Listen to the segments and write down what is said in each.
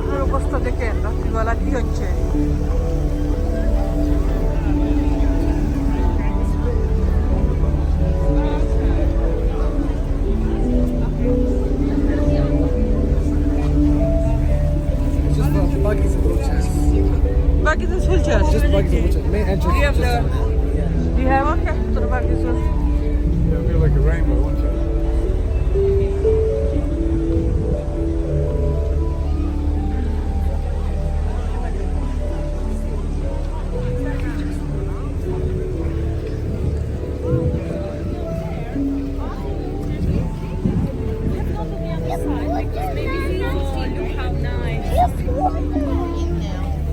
পাহাড়ের অবস্থা দেখেন রাত্রিবেলা কি হচ্ছে। Buggies is wheelchairs. Just buggies and wheelchairs. Main entrance. Do you have is just the? Do you have one? Okay, to the buggies. It'll be like a rainbow, won't it?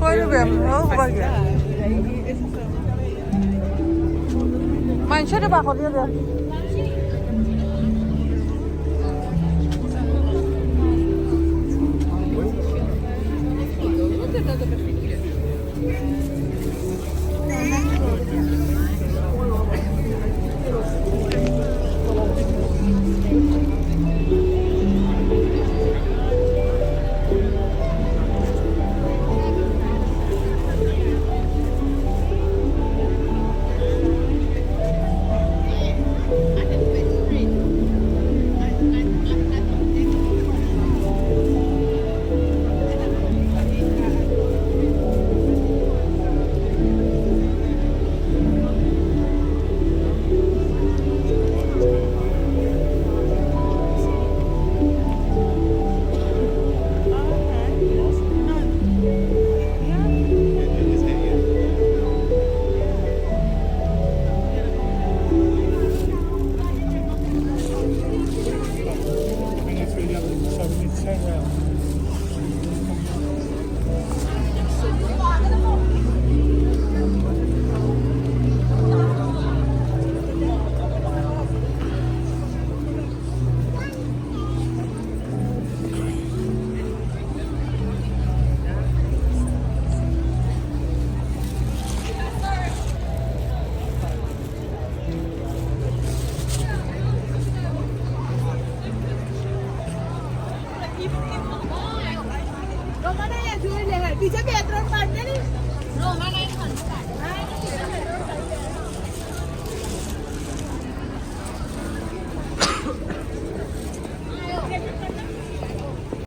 Quite a bit. Oh, buggy. Mine should have back on the other. पीछे background काटने नहीं रो मैं नहीं खाना